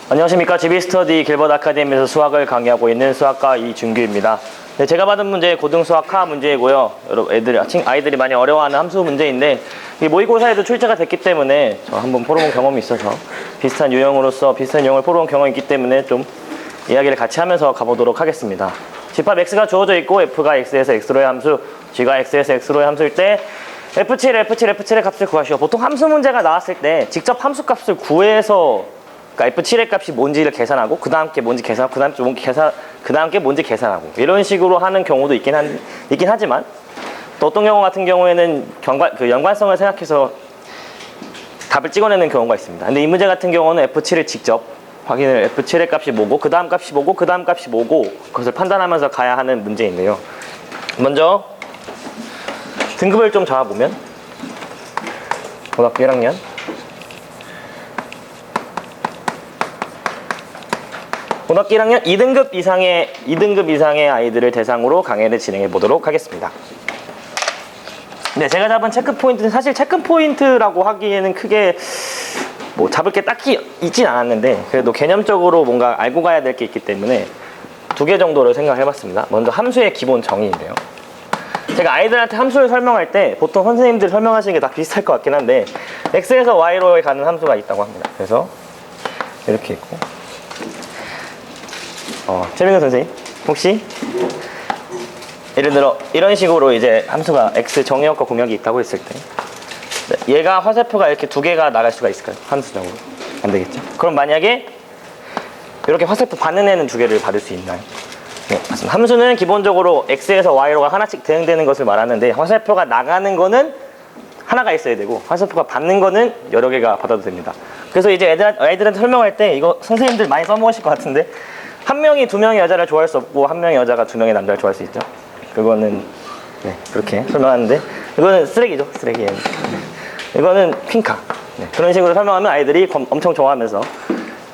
안녕하십니까. GB스터디 길버드 아카데미에서 수학을 강의하고 있는 수학과 이준규입니다. 네, 제가 받은 문제 고등수학 하 문제이고요. 여러분 아이들이 많이 어려워하는 함수 문제인데 이 모의고사에도 출제가 됐기 때문에 저 한번 풀어본 경험이 있어서 비슷한 유형을 풀어본 경험이 있기 때문에 좀 이야기를 같이 하면서 가보도록 하겠습니다. 집합 x가 주어져 있고 f가 x에서 x로의 함수, g가 x에서 x로의 함수일 때 F7의 값을 구하시오. 보통 함수 문제가 나왔을 때 직접 함수 값을 구해서 그러니까 F7의 값이 뭔지를 계산하고 그 다음 게 뭔지 계산하고 그 다음 게 뭔지 계산하고 이런 식으로 하는 경우도 있긴 하지만 또 어떤 경우 같은 경우에는 연관성을 생각해서 답을 찍어내는 경우가 있습니다. 근데 이 문제 같은 경우는 F7을 직접 확인을 F7의 값이 뭐고 그 다음 값이 뭐고 그 다음 값이 뭐고 그것을 판단하면서 가야 하는 문제인데요. 먼저 등급을 좀 잡아보면 고등학교 1학년 고등학교 1학년 2등급 이상의 아이들을 대상으로 강의를 진행해 보도록 하겠습니다. 네, 제가 잡은 체크 포인트는 사실 체크 포인트라고 하기에는 크게 뭐 잡을 게 딱히 있진 않았는데 그래도 개념적으로 뭔가 알고 가야 될 게 있기 때문에 2개 정도를 생각해 봤습니다. 먼저 함수의 기본 정의인데요. 제가 아이들한테 함수를 설명할 때 보통 선생님들 설명하시는 게 다 비슷할 것 같긴 한데 x에서 y로 가는 함수가 있다고 합니다. 그래서 이렇게 있고 최민호 선생님 혹시 예를 들어 이런 식으로 이제 함수가 x 정의역과 공역이 있다고 했을 때 얘가 화살표가 이렇게 2개가 나갈 수가 있을까요? 함수적으로 안 되겠죠? 그럼 만약에 이렇게 화살표 받는 애는 2개를 받을 수 있나요? 네, 맞습니다. 함수는 기본적으로 x에서 y로가 하나씩 대응되는 것을 말하는데 화살표가 나가는 거는 하나가 있어야 되고 화살표가 받는 거는 여러 개가 받아도 됩니다. 그래서 이제 아이들한테 설명할 때 이거 선생님들 많이 써먹으실 것 같은데 한 명이 2명의 여자를 좋아할 수 없고 한 명의 여자가 2명의 남자를 좋아할 수 있죠. 그거는 네, 그렇게 설명하는데 이거는 쓰레기죠. 쓰레기. 이거는 퀸카. 네, 그런 식으로 설명하면 아이들이 엄청 좋아하면서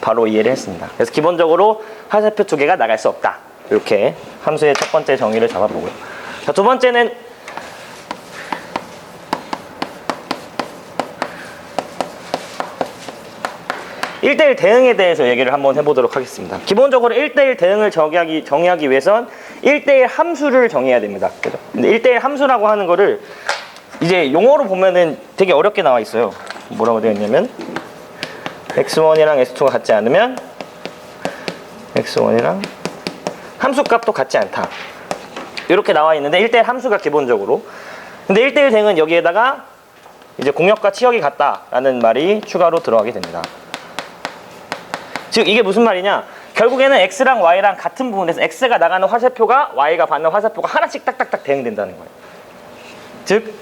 바로 이해를 했습니다. 그래서 기본적으로 화살표 2개가 나갈 수 없다. 이렇게 함수의 첫 번째 정의를 잡아보고요. 자, 두 번째는 (1대1) 대응에 대해서 얘기를 한번 해보도록 하겠습니다. 기본적으로 1대1 대응을 정의하기 위해선 1대1 함수를 정의해야 됩니다. 그죠? 근데 1대1 함수라고 하는 거를 이제 용어로 보면은 되게 어렵게 나와 있어요. 뭐라고 되어 있냐면 x1이랑 x2가 같지 않으면 x1이랑 함수 값도 같지 않다. 이렇게 나와 있는데 1대1 함수가 기본적으로. 근데 1대1 대응은 여기에다가 이제 공역과 치역이 같다라는 말이 추가로 들어가게 됩니다. 즉 이게 무슨 말이냐? 결국에는 x랑 y랑 같은 부분에서 x가 나가는 화살표가 y가 받는 화살표가 하나씩 딱딱딱 대응된다는 거예요. 즉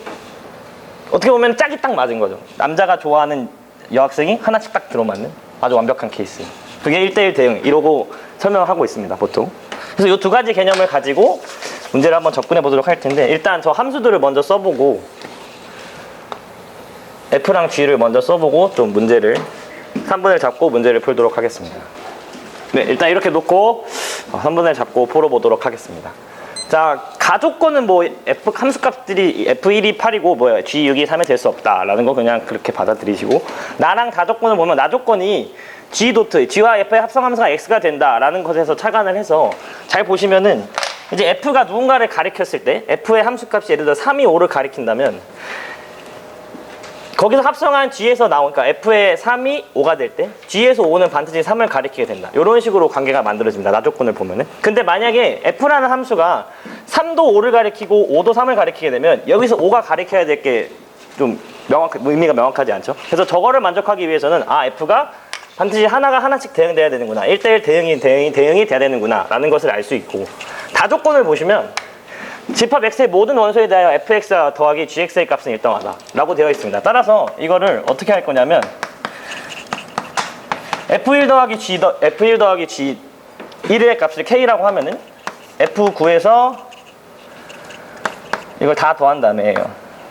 어떻게 보면 짝이 딱 맞은 거죠. 남자가 좋아하는 여학생이 하나씩 딱 들어맞는 아주 완벽한 케이스. 그게 1대1 대응 이러고 설명하고 있습니다. 보통. 그래서 이 2가지 개념을 가지고 문제를 한번 접근해 보도록 할 텐데 일단 저 함수들을 먼저 써보고 F랑 G를 먼저 써보고 좀 문제를 3분을 잡고 문제를 풀도록 하겠습니다. 네, 일단 이렇게 놓고 3분을 잡고 풀어보도록 하겠습니다. 자, 가조건은 뭐 F 함수값들이 F1이 8이고 뭐야 G6이 3이 될 수 없다라는 거 그냥 그렇게 받아들이시고 나랑 가조건을 보면 나조건이 G와 F의 합성함수가 X가 된다라는 것에서 착안을 해서 잘 보시면은 이제 F가 누군가를 가리켰을 때 F의 함수값이 예를 들어 3이 5를 가리킨다면 거기서 합성한 G에서 그러니까 F의 3이 5가 될 때 G에서 5는 반드시 3을 가리키게 된다. 이런 식으로 관계가 만들어집니다. 나조건을 보면은. 근데 만약에 F라는 함수가 3도 5를 가리키고 5도 3을 가리키게 되면 여기서 5가 가리켜야 될 게 좀 의미가 명확하지 않죠. 그래서 저거를 만족하기 위해서는 F가 반드시 하나가 하나씩 대응돼야 되는구나. 1대1 대응이 돼야 되는구나. 라는 것을 알 수 있고 다조건을 보시면 집합 x의 모든 원소에 대하여 fx 더하기 gx의 값은 일정하다 라고 되어 있습니다. 따라서 이거를 어떻게 할 거냐면 f1 더하기 g1의 값을 k라고 하면은 f9에서 이걸 다 더한 다음에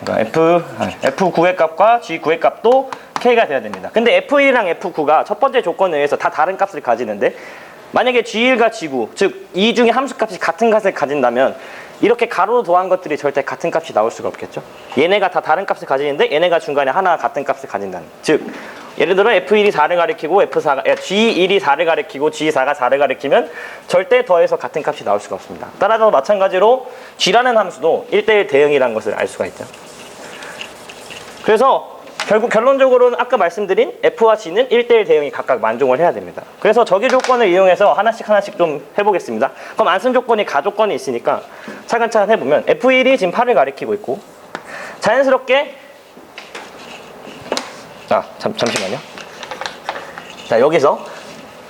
그러니까 f9의 값과 g9의 값도 k가 돼야 됩니다. 근데 f1이랑 f9가 첫 번째 조건에 의해서 다 다른 값을 가지는데 만약에 g1과 g9 즉 이 중에 함수값이 같은 값을 가진다면 이렇게 가로로 더한 것들이 절대 같은 값이 나올 수가 없겠죠. 얘네가 다 다른 값을 가지는데 얘네가 중간에 하나 같은 값을 가진다는. 즉 예를 들어 F1이 4를 가리키고 G1이 4를 가리키고 G4가 4를 가리키면 절대 더해서 같은 값이 나올 수가 없습니다. 따라서 마찬가지로 G라는 함수도 1대1 대응이라는 것을 알 수가 있죠. 그래서 결국 결론적으로는 아까 말씀드린 F와 G는 1대1 대응이 각각 만족을 해야 됩니다. 그래서 저기 조건을 이용해서 하나씩 좀 해보겠습니다. 그럼 안쓴 조건이 가조건이 있으니까 차근차근 해보면 F1이 지금 8을 가리키고 있고 자연스럽게 잠시만요. 자, 여기서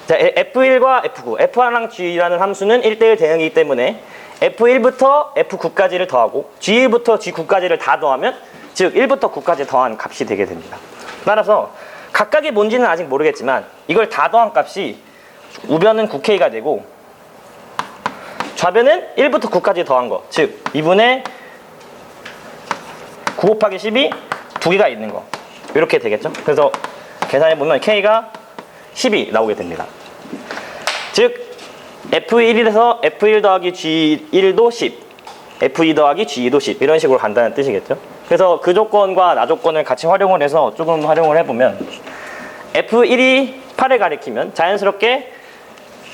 자, F1과 F9, F1랑 G라는 함수는 1대1 대응이기 때문에 F1부터 F9까지를 더하고 G1부터 G9까지를 다 더하면 즉 1부터 9까지 더한 값이 되게 됩니다. 따라서 각각이 뭔지는 아직 모르겠지만 이걸 다 더한 값이 우변은 9K가 되고 좌변은 1부터 9까지 더한 거, 즉 2분의 9 곱하기 10이 두 개가 있는 거, 이렇게 되겠죠. 그래서 계산해보면 K가 10이 나오게 됩니다. 즉 F1에서 F1 더하기 G1도 10, F2 더하기 G2도 10, 이런 식으로 간다는 뜻이겠죠. 그래서 그 조건과 나 조건을 같이 활용을 해서 조금 활용을 해보면 F1이 8을 가리키면 자연스럽게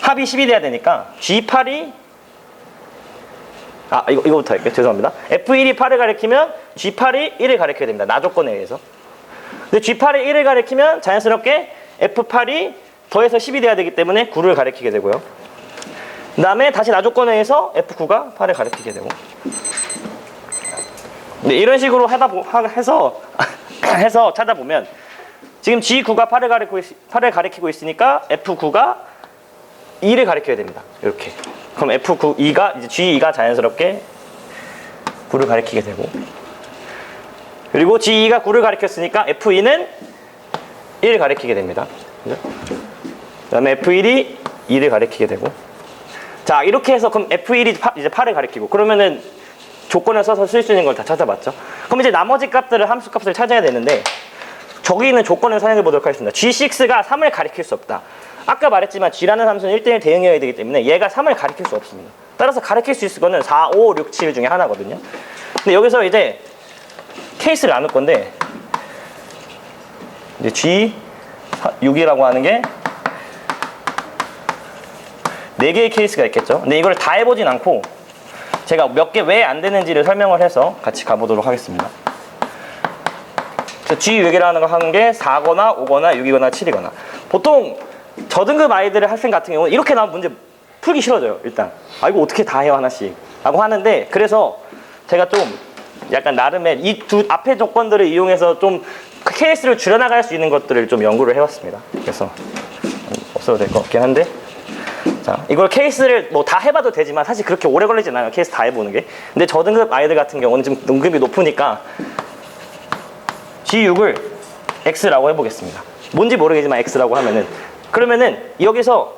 합이 10이 돼야 되니까 G8이 이거부터 할게요. 죄송합니다. F1이 8을 가리키면 G8이 1을 가리켜야 됩니다. 나 조건에 의해서. 근데 G8이 1을 가리키면 자연스럽게 F8이 더해서 10이 돼야 되기 때문에 9를 가리키게 되고요. 그 다음에 다시 나 조건에 의해서 F9가 8을 가리키게 되고. 네, 이런 식으로 해서 찾아보면 지금 G9가 8을 가리키고 있으니까 F9가 2를 가리켜야 됩니다. 이렇게. 그럼 F2가 이제 G2가 자연스럽게 9를 가리키게 되고, 그리고 G2가 9를 가리켰으니까 F2는 1을 가리키게 됩니다. 그죠? 그 다음에 F1이 2를 가리키게 되고. 자, 이렇게 해서 그럼 F1이 이제 8을 가리키고, 그러면은 조건을 써서 쓸 수 있는 걸 다 찾아봤죠. 그럼 이제 나머지 값들을, 함수 값을 찾아야 되는데, 저기 있는 조건을 사용해 보도록 하겠습니다. G6가 3을 가리킬 수 없다. 아까 말했지만 G라는 함수는 1대1 대응이어야 되기 때문에 얘가 3을 가리킬 수 없습니다. 따라서 가리킬 수 있을 거는 4, 5, 6, 7 중에 하나거든요. 근데 여기서 이제 케이스를 나눌 건데, 이제 G6이라고 하는 게 4개의 케이스가 있겠죠. 근데 이걸 다 해보진 않고 제가 몇 개 왜 안 되는지를 설명을 해서 같이 가보도록 하겠습니다. G6이라는 거 하는 게 4거나 5거나 6이거나 7이거나, 보통 저등급 아이들의 학생 같은 경우는 이렇게 나온 문제 풀기 싫어져요. 일단 이거 어떻게 다 해요 하나씩 라고 하는데, 그래서 제가 좀 약간 나름의 이 두 앞의 조건들을 이용해서 좀 케이스를 줄여나갈 수 있는 것들을 좀 연구를 해봤습니다. 그래서 없어도 될 것 같긴 한데, 자, 이걸 케이스를 뭐 다 해봐도 되지만 사실 그렇게 오래 걸리진 않아요. 케이스 다 해보는 게. 근데 저등급 아이들 같은 경우는 좀 등급이 높으니까 G6을 X라고 해보겠습니다. 뭔지 모르겠지만 X라고 하면은, 그러면은 여기서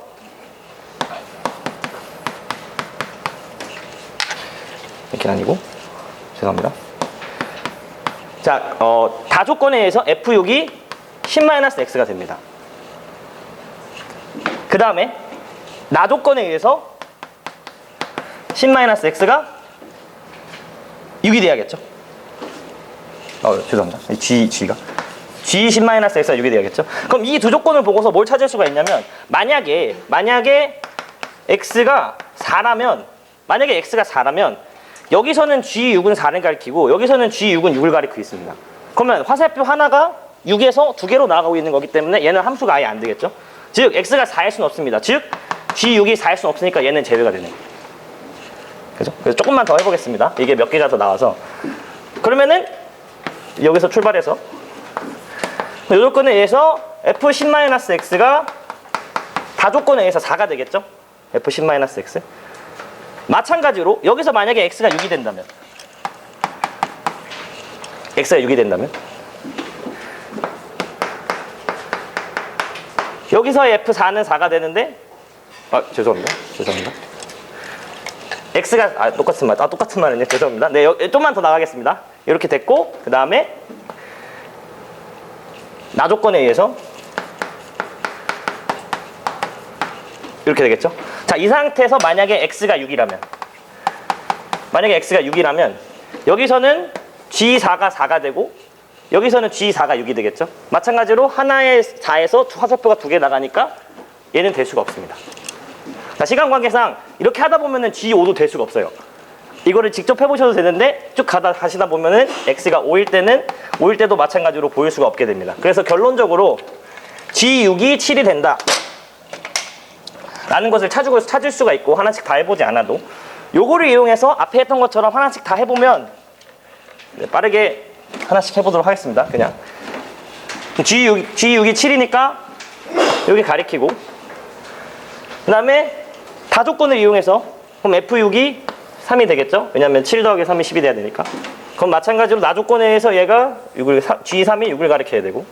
이렇게 아니고, 죄송합니다. 자, 다 조건에 의해서 F6이 10-X가 됩니다. 그 다음에 나 조건에 의해서 10-X가 6이 돼야겠죠. 죄송합니다. G가 G 10-X가 6이 돼야겠죠. 그럼 이 두 조건을 보고서 뭘 찾을 수가 있냐면, 만약에 X가 4라면, 여기서는 G6은 4를 가리키고 여기서는 G6은 6을 가리키고 있습니다. 그러면 화살표 하나가 6에서 2개로 나가고 있는 거기 때문에 얘는 함수가 아예 안 되겠죠. 즉 X가 4일 수는 없습니다. 즉 G6이 4일 수는 없으니까 얘는 제외가 되는 거예요. 그죠? 그래서 조금만 더 해보겠습니다. 이게 몇 개가 더 나와서. 그러면은 여기서 출발해서 이 조건에 의해서 F10-X가 다 조건에 의해서 4가 되겠죠? F10-X. 마찬가지로 여기서 만약에 X가 6이 된다면, 여기서의 F4는 4가 되는데, 죄송합니다. X가 똑같은 말은요. 죄송합니다. 네, 좀만 더 나가겠습니다. 이렇게 됐고, 그 다음에 나 조건에 의해서 이렇게 되겠죠. 자, 이 상태에서 만약에 X가 6이라면 여기서는 G4가 4가 되고 여기서는 G4가 6이 되겠죠. 마찬가지로 하나의 4에서 화살표가 2개 나가니까 얘는 될 수가 없습니다. 자, 시간 관계상 이렇게 하다 보면은 G5도 될 수가 없어요. 이거를 직접 해보셔도 되는데 쭉 가시다 보면은 X가 5일 때도 마찬가지로 보일 수가 없게 됩니다. 그래서 결론적으로 G6이 7이 된다 라는 것을 찾을 수가 있고, 하나씩 다 해보지 않아도 요거를 이용해서 앞에 했던 것처럼 하나씩 다 해보면, 빠르게 하나씩 해보도록 하겠습니다. 그냥 G6이 7이니까 여기 가리키고, 그 다음에 다조건을 이용해서 그럼 F6이 3이 되겠죠? 왜냐면 7 더하기 3이 10이 돼야 되니까. 그럼 마찬가지로 나조건에 의해서 얘가 G3이 6을 가리켜야 되고,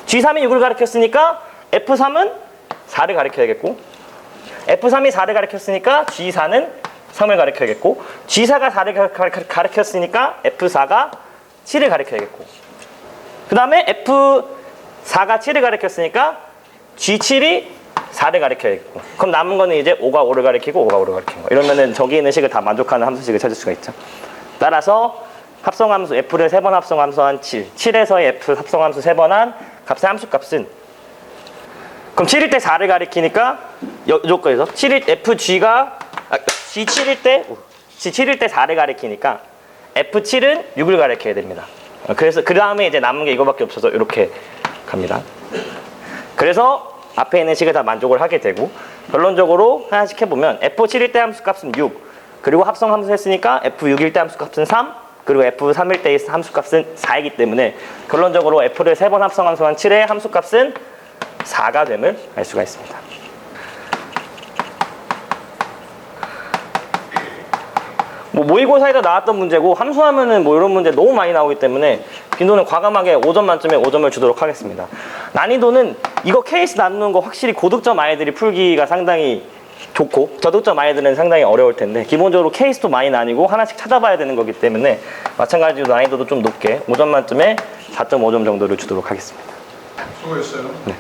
G3이 6을 가리켰으니까 F3은 4를 가리켜야겠고, F3이 4를 가리켰으니까 G4는 3을 가리켜야겠고, G4가 4를 가리켰으니까 F4가 7을 가리켜야겠고, 그 다음에 F4가 7을 가리켰으니까 G7이 4를 가리켜야겠고, 그럼 남은 거는 이제 5가 5를 가리키고 5가 5를 가리키는 거. 이러면은 저기 있는 식을 다 만족하는 함수식을 찾을 수가 있죠. 따라서 합성함수 F를 3번 합성함수한 7, 7에서의 F 합성함수 3번 한 값의 함수값은, 그럼 7일 때 4를 가리키니까 요거에서 FG가 G7일 때 4를 가리키니까 F7은 6을 가리켜야 됩니다. 그래서 그 다음에 이제 남은 게 이거밖에 없어서 이렇게 갑니다. 그래서 앞에 있는 식을 다 만족을 하게 되고, 결론적으로 하나씩 해보면 F7일 때 함수값은 6, 그리고 합성 함수 했으니까 F6일 때 함수값은 3, 그리고 F3일 때 함수값은 4이기 때문에 결론적으로 F를 3번 합성 함수한 7의 함수값은 4가 됨을 알 수가 있습니다. 모의고사에서 나왔던 문제고, 함수하면은 이런 문제 너무 많이 나오기 때문에 빈도는 과감하게 5점 만점에 5점을 주도록 하겠습니다. 난이도는 이거 케이스 나누는 거 확실히 고득점 아이들이 풀기가 상당히 좋고, 저득점 아이들은 상당히 어려울 텐데, 기본적으로 케이스도 많이 나뉘고 하나씩 찾아봐야 되는 거기 때문에 마찬가지로 난이도도 좀 높게 5점 만점에 4.5점 정도를 주도록 하겠습니다. 수고했어요. 네.